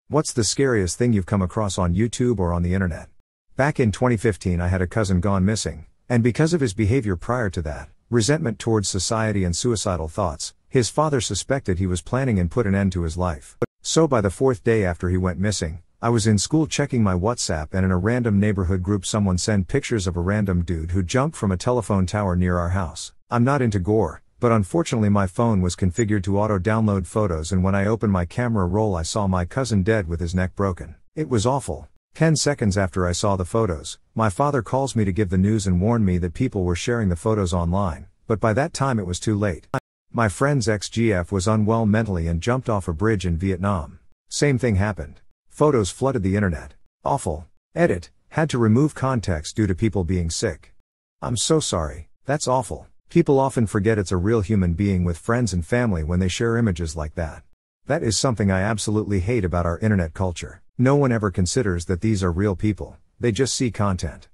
What's the scariest thing you've come across on YouTube or on the internet? Back in 2015 I had a cousin gone missing, and because of his behavior prior to that, resentment towards society and suicidal thoughts, his father suspected he was planning and put an end to his life. So by the fourth day after he went missing, I was in school checking my WhatsApp, and in a random neighborhood group someone sent pictures of a random dude who jumped from a telephone tower near our house. I'm not into gore, but unfortunately my phone was configured to auto-download photos, and when I opened my camera roll I saw my cousin dead with his neck broken. It was awful. 10 seconds after I saw the photos, my father calls me to give the news and warn me that people were sharing the photos online, but by that time it was too late. My friend's ex-GF was unwell mentally and jumped off a bridge in Vietnam. Same thing happened. Photos flooded the internet. Awful. Edit. Had to remove context due to people being sick. I'm so sorry. That's awful. People often forget it's a real human being with friends and family when they share images like that. That is something I absolutely hate about our internet culture. No one ever considers that these are real people. They just see content.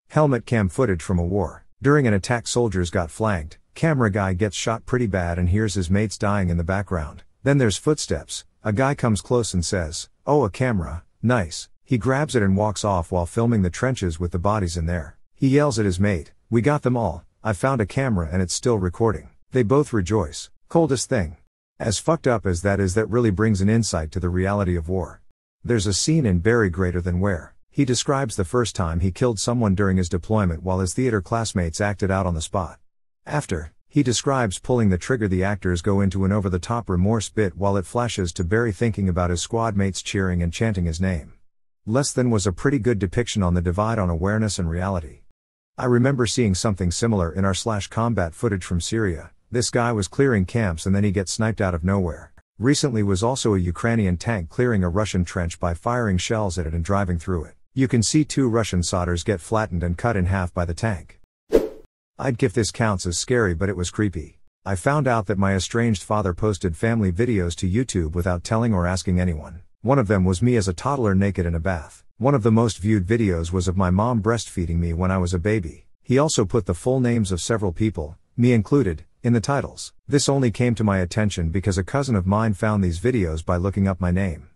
Helmet cam footage from a war. During an attack, soldiers got flanked. Camera guy gets shot pretty bad and hears his mates dying in the background. Then there's footsteps. A guy comes close and says, "Oh, a camera, nice." He grabs it and walks off while filming the trenches with the bodies in there. He yells at his mate, "We got them all. I found a camera and it's still recording." They both rejoice. Coldest thing. As fucked up as that is, that really brings an insight to the reality of war. There's a scene in Barry Greater Than Where he describes the first time he killed someone during his deployment while his theater classmates acted out on the spot. After, he describes pulling the trigger, the actors go into an over-the-top remorse bit while it flashes to Barry thinking about his squad mates cheering and chanting his name. Less Than was a pretty good depiction on the divide on awareness and reality. I remember seeing something similar in our /combat footage from Syria. This guy was clearing camps and then he gets sniped out of nowhere. Recently was also a Ukrainian tank clearing a Russian trench by firing shells at it and driving through it. You can see 2 Russian solders get flattened and cut in half by the tank. I'd give this counts as scary, but it was creepy. I found out that my estranged father posted family videos to YouTube without telling or asking anyone. One of them was me as a toddler naked in a bath. One of the most viewed videos was of my mom breastfeeding me when I was a baby. He also put the full names of several people, me included, in the titles. This only came to my attention because a cousin of mine found these videos by looking up my name.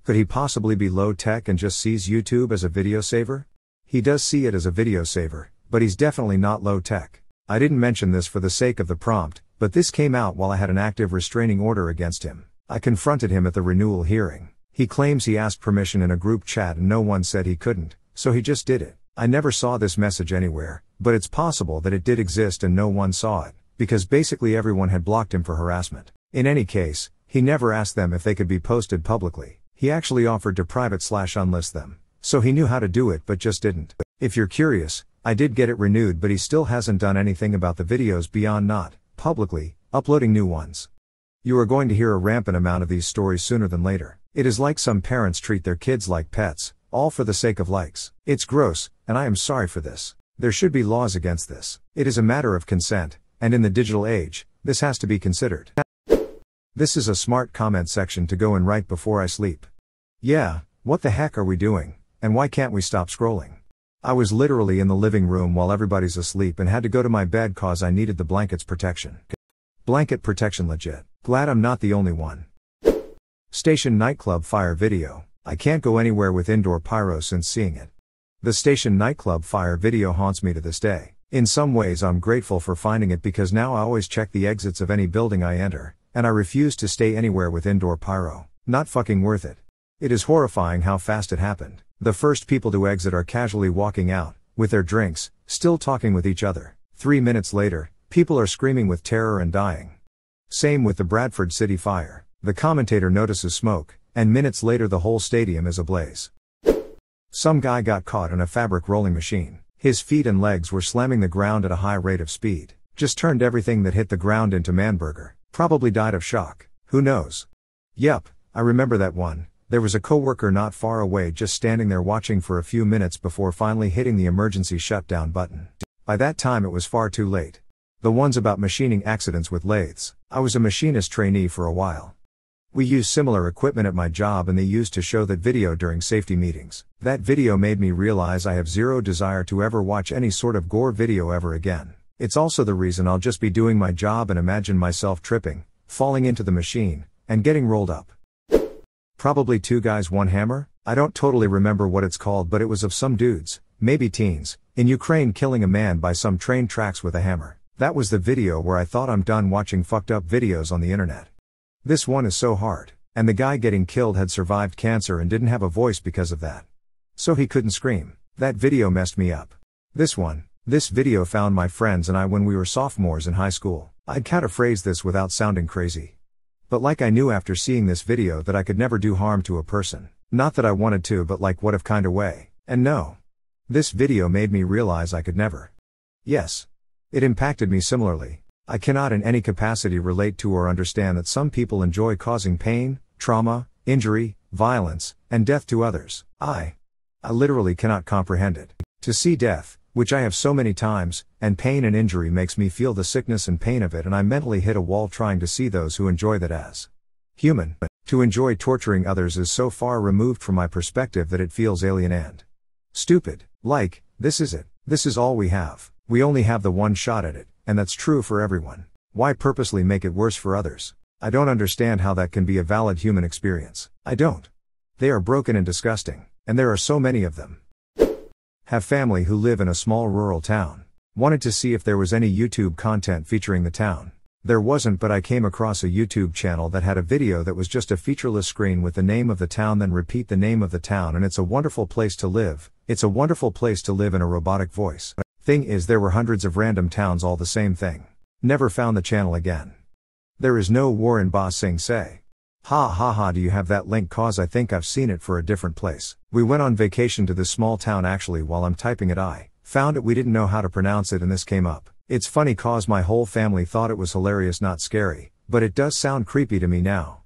Could he possibly be low tech and just sees YouTube as a video saver? He does see it as a video saver, but he's definitely not low tech. I didn't mention this for the sake of the prompt, but this came out while I had an active restraining order against him. I confronted him at the renewal hearing. He claims he asked permission in a group chat and no one said he couldn't, so he just did it. I never saw this message anywhere, but it's possible that it did exist and no one saw it, because basically everyone had blocked him for harassment. In any case, he never asked them if they could be posted publicly. He actually offered to private/unlist them. So he knew how to do it but just didn't. If you're curious, I did get it renewed, but he still hasn't done anything about the videos beyond not, publicly, uploading new ones. You are going to hear a rampant amount of these stories sooner than later. It is like some parents treat their kids like pets, all for the sake of likes. It's gross, and I am sorry for this. There should be laws against this. It is a matter of consent, and in the digital age, this has to be considered. This is a smart comment section to go in right before I sleep. Yeah, what the heck are we doing, and why can't we stop scrolling? I was literally in the living room while everybody's asleep and had to go to my bed cause I needed the blanket's protection. Blanket protection legit. Glad I'm not the only one. Station nightclub fire video. I can't go anywhere with indoor pyro since seeing it. The station nightclub fire video haunts me to this day. In some ways I'm grateful for finding it because now I always check the exits of any building I enter, and I refuse to stay anywhere with indoor pyro. Not fucking worth it. It is horrifying how fast it happened. The first people to exit are casually walking out, with their drinks, still talking with each other. 3 minutes later, people are screaming with terror and dying. Same with the Bradford City fire. The commentator notices smoke, and minutes later the whole stadium is ablaze. Some guy got caught in a fabric rolling machine. His feet and legs were slamming the ground at a high rate of speed. Just turned everything that hit the ground into Manburger. Probably died of shock. Who knows? Yep, I remember that one. There was a coworker not far away just standing there watching for a few minutes before finally hitting the emergency shutdown button. By that time it was far too late. The ones about machining accidents with lathes. I was a machinist trainee for a while. We use similar equipment at my job and they used to show that video during safety meetings. That video made me realize I have zero desire to ever watch any sort of gore video ever again. It's also the reason I'll just be doing my job and imagine myself tripping, falling into the machine, and getting rolled up. Probably two guys one hammer? I don't totally remember what it's called, but it was of some dudes, maybe teens, in Ukraine killing a man by some train tracks with a hammer. That was the video where I thought I'm done watching fucked up videos on the internet. This one is so hard. And the guy getting killed had survived cancer and didn't have a voice because of that. So he couldn't scream. That video messed me up. This video found my friends and I when we were sophomores in high school. I'd cataphrase this without sounding crazy. But like I knew after seeing this video that I could never do harm to a person. Not that I wanted to, but like what if kinda way. And no. This video made me realize I could never. Yes. It impacted me similarly. I cannot in any capacity relate to or understand that some people enjoy causing pain, trauma, injury, violence, and death to others. I literally cannot comprehend it. To see death, which I have so many times, and pain and injury makes me feel the sickness and pain of it, and I mentally hit a wall trying to see those who enjoy that as human. To enjoy torturing others is so far removed from my perspective that it feels alien and stupid. Like, this is it. This is all we have. We only have the one shot at it, and that's true for everyone. Why purposely make it worse for others? I don't understand how that can be a valid human experience. I don't. They are broken and disgusting, and there are so many of them. Have family who live in a small rural town. Wanted to see if there was any YouTube content featuring the town. There wasn't, but I came across a YouTube channel that had a video that was just a featureless screen with the name of the town, then repeat the name of the town, and it's a wonderful place to live. It's a wonderful place to live in a robotic voice. Thing is, there were hundreds of random towns all the same thing. Never found the channel again. There is no war in Ba Sing Se. Ha ha ha, do you have that link? Cause I think I've seen it for a different place. We went on vacation to this small town. Actually, while I'm typing it I found it, we didn't know how to pronounce it and this came up. It's funny cause my whole family thought it was hilarious, not scary, but it does sound creepy to me now.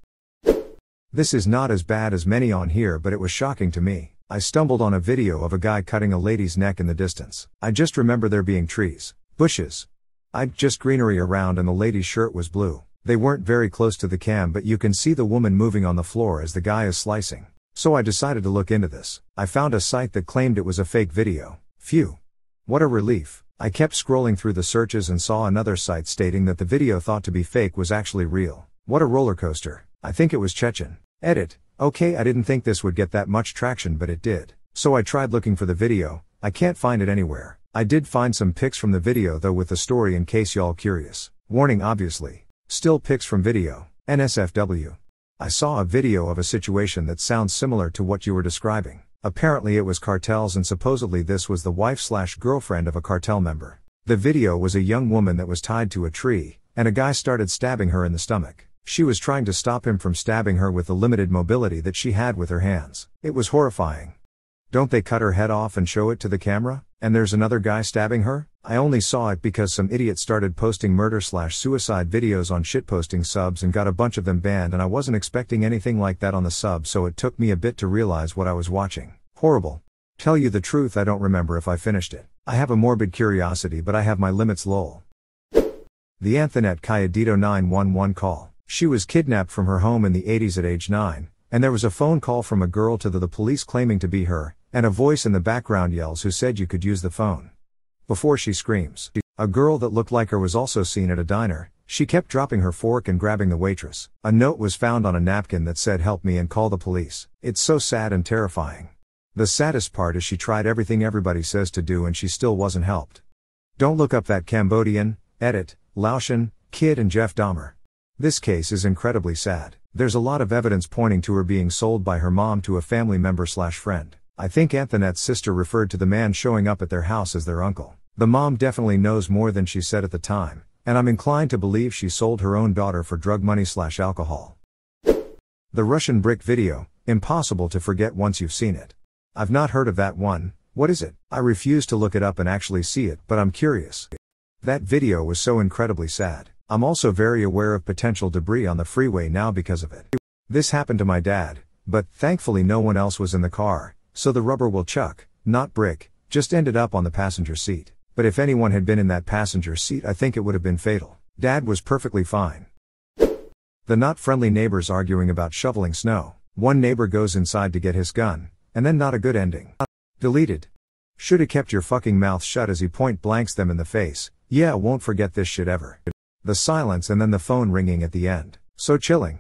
This is not as bad as many on here, but it was shocking to me. I stumbled on a video of a guy cutting a lady's neck in the distance. I just remember there being trees, bushes, just greenery around, and the lady's shirt was blue. They weren't very close to the cam, but you can see the woman moving on the floor as the guy is slicing. So I decided to look into this. I found a site that claimed it was a fake video. Phew. What a relief. I kept scrolling through the searches and saw another site stating that the video thought to be fake was actually real. What a roller coaster. I think it was Chechen. Edit. Okay, I didn't think this would get that much traction, but it did. So I tried looking for the video. I can't find it anywhere. I did find some pics from the video though with the story in case y'all curious. Warning obviously. Still pics from video. NSFW. I saw a video of a situation that sounds similar to what you were describing. Apparently it was cartels, and supposedly this was the wife/girlfriend of a cartel member. The video was a young woman that was tied to a tree, and a guy started stabbing her in the stomach. She was trying to stop him from stabbing her with the limited mobility that she had with her hands. It was horrifying. Don't they cut her head off and show it to the camera? And there's another guy stabbing her? I only saw it because some idiot started posting murder/suicide videos on shitposting subs and got a bunch of them banned, and I wasn't expecting anything like that on the sub, so it took me a bit to realize what I was watching. Horrible. Tell you the truth, I don't remember if I finished it. I have a morbid curiosity, but I have my limits, lol. The Antoinette Cayedito 911 call. She was kidnapped from her home in the 80s at age 9, and there was a phone call from a girl to the police claiming to be her, and a voice in the background yells who said you could use the phone. Before she screams. A girl that looked like her was also seen at a diner. She kept dropping her fork and grabbing the waitress. A note was found on a napkin that said help me and call the police. It's so sad and terrifying. The saddest part is she tried everything everybody says to do and she still wasn't helped. Don't look up that Cambodian, Edit, Laotian, kid and Jeff Dahmer. This case is incredibly sad. There's a lot of evidence pointing to her being sold by her mom to a family member/friend. I think Antoinette's sister referred to the man showing up at their house as their uncle. The mom definitely knows more than she said at the time, and I'm inclined to believe she sold her own daughter for drug money/alcohol. The Russian brick video, impossible to forget once you've seen it. I've not heard of that one. What is it? I refuse to look it up and actually see it, but I'm curious. That video was so incredibly sad. I'm also very aware of potential debris on the freeway now because of it. This happened to my dad, but thankfully no one else was in the car, so the rubber will chuck, not brick, just ended up on the passenger seat. But if anyone had been in that passenger seat, I think it would have been fatal. Dad was perfectly fine. The not friendly neighbors arguing about shoveling snow. One neighbor goes inside to get his gun, and then not a good ending. Deleted. Shoulda kept your fucking mouth shut as he point blanks them in the face. Yeah, won't forget this shit ever. The silence and then the phone ringing at the end. So chilling.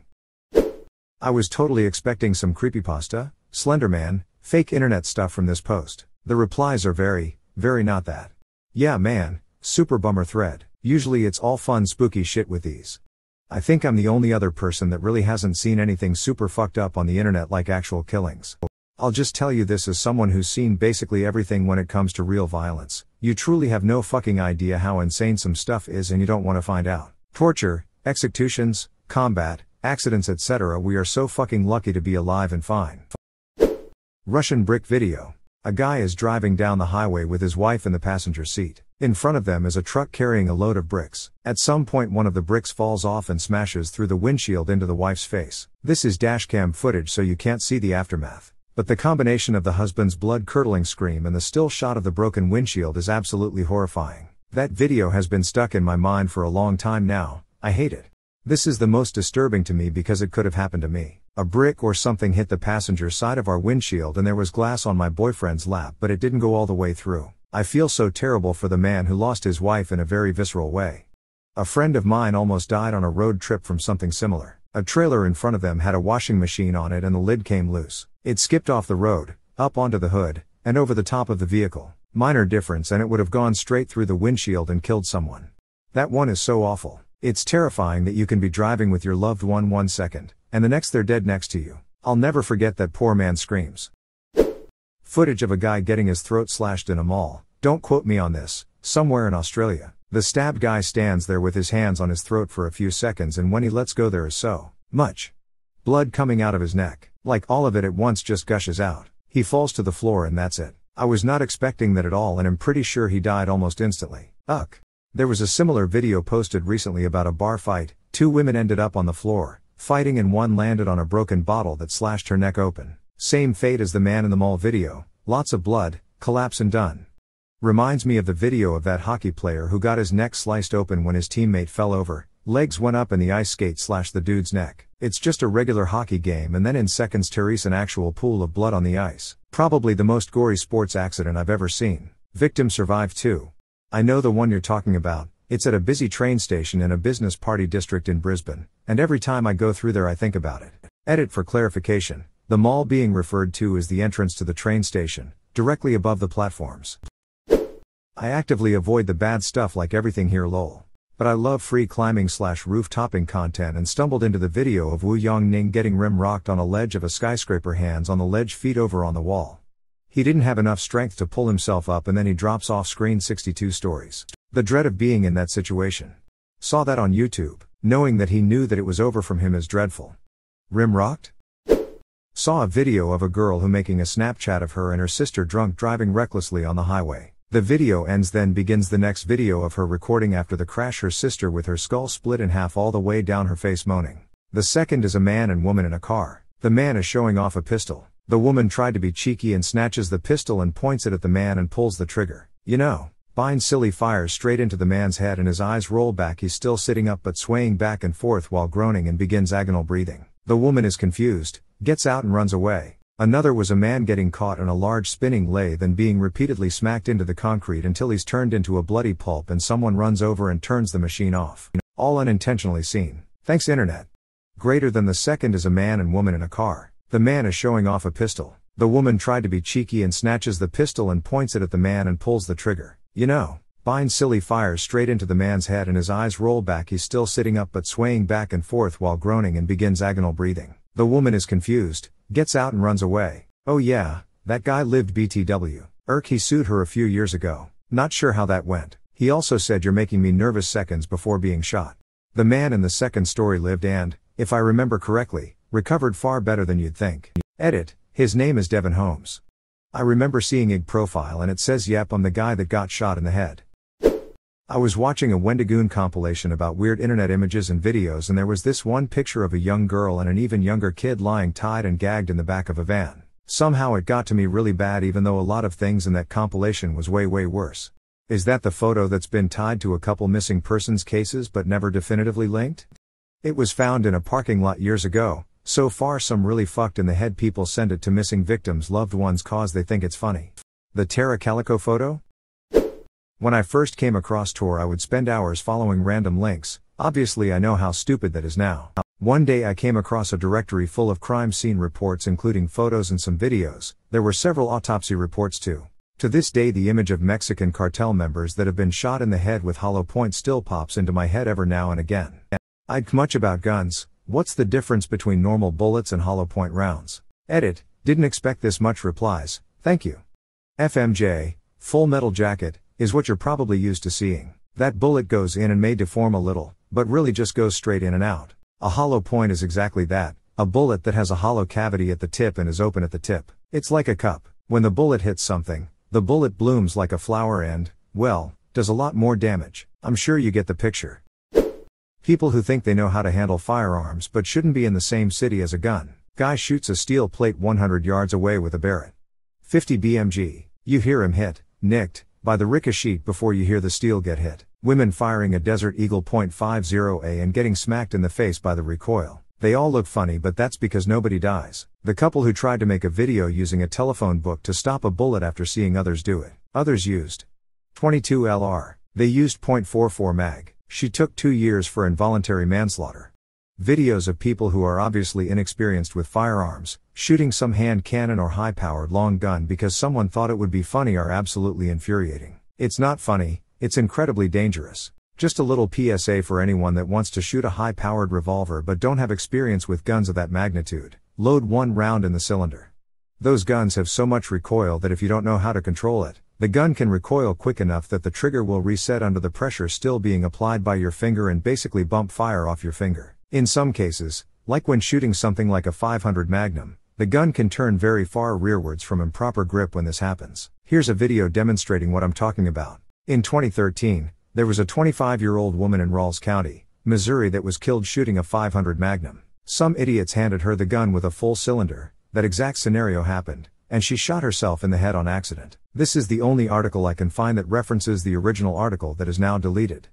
I was totally expecting some creepypasta, Slenderman, fake internet stuff from this post. The replies are very, very not that. Yeah man, super bummer thread. Usually it's all fun spooky shit with these. I think I'm the only other person that really hasn't seen anything super fucked up on the internet like actual killings. I'll just tell you this as someone who's seen basically everything when it comes to real violence. You truly have no fucking idea how insane some stuff is and you don't want to find out. Torture, executions, combat, accidents etc. We are so fucking lucky to be alive and fine. Russian brick video. A guy is driving down the highway with his wife in the passenger seat. In front of them is a truck carrying a load of bricks. At some point one of the bricks falls off and smashes through the windshield into the wife's face. This is dashcam footage so you can't see the aftermath. But the combination of the husband's blood-curdling scream and the still shot of the broken windshield is absolutely horrifying. That video has been stuck in my mind for a long time now. I hate it. This is the most disturbing to me because it could have happened to me. A brick or something hit the passenger side of our windshield and there was glass on my boyfriend's lap, but it didn't go all the way through. I feel so terrible for the man who lost his wife in a very visceral way. A friend of mine almost died on a road trip from something similar. A trailer in front of them had a washing machine on it and the lid came loose. It skipped off the road, up onto the hood, and over the top of the vehicle. Minor difference and it would have gone straight through the windshield and killed someone. That one is so awful. It's terrifying that you can be driving with your loved one 1 second, and the next they're dead next to you. I'll never forget that poor man's screams. Footage of a guy getting his throat slashed in a mall. Don't quote me on this. Somewhere in Australia. The stabbed guy stands there with his hands on his throat for a few seconds and when he lets go there is so much blood coming out of his neck. Like all of it at once just gushes out. He falls to the floor and that's it. I was not expecting that at all and I'm pretty sure he died almost instantly. Ugh. There was a similar video posted recently about a bar fight. 2 women ended up on the floor, fighting and one landed on a broken bottle that slashed her neck open. Same fate as the man in the mall video. Lots of blood, collapse and done. Reminds me of the video of that hockey player who got his neck sliced open when his teammate fell over, legs went up and the ice skate slashed the dude's neck. It's just a regular hockey game and then in seconds tears an actual pool of blood on the ice. Probably the most gory sports accident I've ever seen. Victim survived too. I know the one you're talking about. It's at a busy train station in a business party district in Brisbane, and every time I go through there I think about it. Edit for clarification. The mall being referred to is the entrance to the train station, directly above the platforms. I actively avoid the bad stuff like everything here lol. But I love free climbing / roof-topping content and stumbled into the video of Wu Yongning getting rim rocked on a ledge of a skyscraper, hands on the ledge, feet over on the wall. He didn't have enough strength to pull himself up and then he drops off screen 62 stories. The dread of being in that situation. Saw that on YouTube. Knowing that he knew that it was over from him is dreadful. Rim rocked? Saw a video of a girl who making a Snapchat of her and her sister drunk driving recklessly on the highway. The video ends, then begins the next video of her recording after the crash, her sister with her skull split in half all the way down her face moaning. The second is a man and woman in a car. The man is showing off a pistol. The woman tried to be cheeky and snatches the pistol and points it at the man and pulls the trigger. You know, Bind silly fires straight into the man's head and his eyes roll back. He's still sitting up but swaying back and forth while groaning and begins agonal breathing. The woman is confused, gets out and runs away. Another was a man getting caught on a large spinning lathe and being repeatedly smacked into the concrete until he's turned into a bloody pulp and someone runs over and turns the machine off. All unintentionally seen. Thanks internet. Greater than the second is a man and woman in a car. The man is showing off a pistol. The woman tried to be cheeky and snatches the pistol and points it at the man and pulls the trigger. You know, Bind silly fires straight into the man's head and his eyes roll back. He's still sitting up but swaying back and forth while groaning and begins agonal breathing. The woman is confused, gets out and runs away. Oh yeah, that guy lived BTW. He sued her a few years ago. Not sure how that went. He also said, "You're making me nervous," seconds before being shot. The man in the second story lived and, if I remember correctly, recovered far better than you'd think. Edit, his name is Devin Holmes. I remember seeing IG profile and it says, yep, I'm the guy that got shot in the head. I was watching a Wendigoon compilation about weird internet images and videos and there was this one picture of a young girl and an even younger kid lying tied and gagged in the back of a van. Somehow it got to me really bad, even though a lot of things in that compilation was way worse. Is that the photo that's been tied to a couple missing persons cases but never definitively linked? It was found in a parking lot years ago. So far some really fucked in the head people send it to missing victims' loved ones cause they think it's funny. The Tara Calico photo? When I first came across Tor I would spend hours following random links. Obviously I know how stupid that is now. One day I came across a directory full of crime scene reports including photos and some videos. There were several autopsy reports too. To this day the image of Mexican cartel members that have been shot in the head with hollow points still pops into my head every now and again. I'd much about guns. What's the difference between normal bullets and hollow point rounds? Edit. Didn't expect this much replies. Thank you. FMJ, Full Metal Jacket, is what you're probably used to seeing. That bullet goes in and may deform a little, but really just goes straight in and out. A hollow point is exactly that, a bullet that has a hollow cavity at the tip and is open at the tip. It's like a cup. When the bullet hits something, the bullet blooms like a flower and, well, does a lot more damage. I'm sure you get the picture. People who think they know how to handle firearms but shouldn't be in the same city as a gun. Guy shoots a steel plate 100 yards away with a Barrett 50 BMG. You hear him hit, nicked, by the ricochet before you hear the steel get hit. Women firing a Desert Eagle .50A and getting smacked in the face by the recoil. They all look funny, but that's because nobody dies. The couple who tried to make a video using a telephone book to stop a bullet after seeing others do it. Others used 22 LR. They used .44 mag. She took 2 years for involuntary manslaughter. Videos of people who are obviously inexperienced with firearms, shooting some hand cannon or high-powered long gun because someone thought it would be funny are absolutely infuriating. It's not funny, it's incredibly dangerous. Just a little PSA for anyone that wants to shoot a high-powered revolver but don't have experience with guns of that magnitude. Load 1 round in the cylinder. Those guns have so much recoil that if you don't know how to control it, the gun can recoil quick enough that the trigger will reset under the pressure still being applied by your finger and basically bump fire off your finger. In some cases, like when shooting something like a 500 Magnum, the gun can turn very far rearwards from improper grip when this happens. Here's a video demonstrating what I'm talking about. In 2013, there was a 25-year-old woman in Rawls County, Missouri that was killed shooting a 500 Magnum. Some idiots handed her the gun with a full cylinder. That exact scenario happened, and she shot herself in the head on accident. This is the only article I can find that references the original article that is now deleted.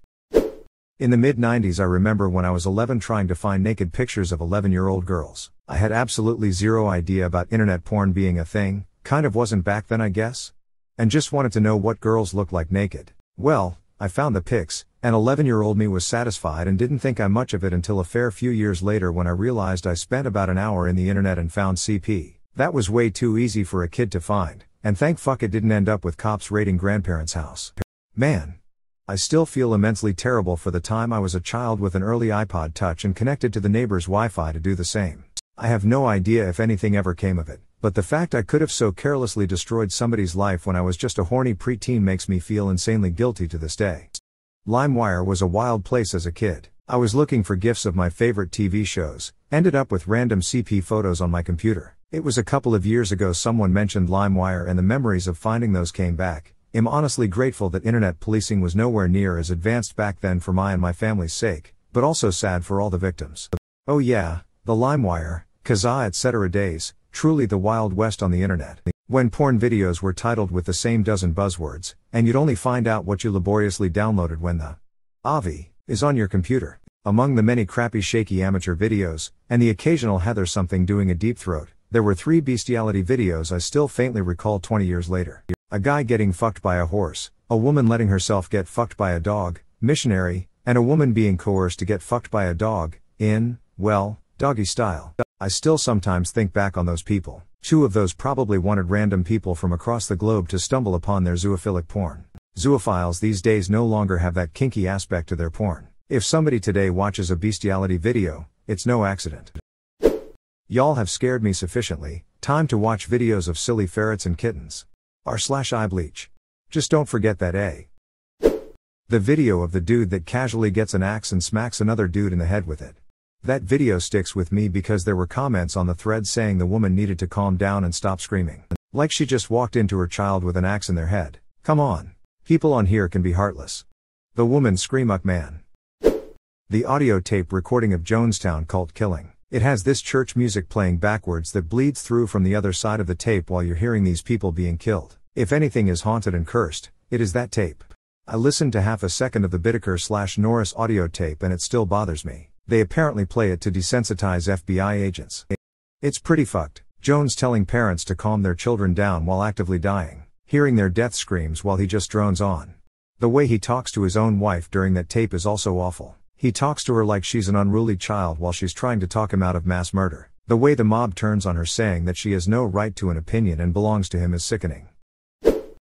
In the mid-90s I remember when I was 11 trying to find naked pictures of 11-year-old girls. I had absolutely zero idea about internet porn being a thing, kind of wasn't back then I guess, and just wanted to know what girls looked like naked. Well, I found the pics, and 11-year-old me was satisfied and didn't think much of it until a fair few years later when I realized I spent about an hour in the internet and found CP. That was way too easy for a kid to find, and thank fuck it didn't end up with cops raiding grandparents' house. Man. I still feel immensely terrible for the time I was a child with an early iPod Touch and connected to the neighbor's Wi-Fi to do the same. I have no idea if anything ever came of it, but the fact I could have so carelessly destroyed somebody's life when I was just a horny preteen makes me feel insanely guilty to this day. LimeWire was a wild place as a kid. I was looking for GIFs of my favorite TV shows, ended up with random CP photos on my computer. It was a couple of years ago someone mentioned LimeWire and the memories of finding those came back. I'm honestly grateful that internet policing was nowhere near as advanced back then for my and my family's sake, but also sad for all the victims. Oh yeah, the LimeWire, Kazaa etc. days, truly the Wild West on the internet. When porn videos were titled with the same dozen buzzwords, and you'd only find out what you laboriously downloaded when the AVI is on your computer. Among the many crappy shaky amateur videos, and the occasional Heather something doing a deep throat, there were 3 bestiality videos I still faintly recall 20 years later. A guy getting fucked by a horse, a woman letting herself get fucked by a dog, missionary, and a woman being coerced to get fucked by a dog, in, well, doggy style. I still sometimes think back on those people. 2 of those probably wanted random people from across the globe to stumble upon their zoophilic porn. Zoophiles these days no longer have that kinky aspect to their porn. If somebody today watches a bestiality video, it's no accident. Y'all have scared me sufficiently, time to watch videos of silly ferrets and kittens. r/eye bleach. Just don't forget that the video of the dude that casually gets an axe and smacks another dude in the head with it. That video sticks with me because there were comments on the thread saying the woman needed to calm down and stop screaming. Like she just walked into her child with an axe in their head. Come on. People on here can be heartless. The woman scream up man. The audio tape recording of Jonestown cult killing. It has this church music playing backwards that bleeds through from the other side of the tape while you're hearing these people being killed. If anything is haunted and cursed, it is that tape. I listened to half a second of the Bittaker/Norris audio tape and it still bothers me. They apparently play it to desensitize FBI agents. It's pretty fucked. Jones telling parents to calm their children down while actively dying, hearing their death screams while he just drones on. The way he talks to his own wife during that tape is also awful. He talks to her like she's an unruly child while she's trying to talk him out of mass murder. The way the mob turns on her saying that she has no right to an opinion and belongs to him is sickening.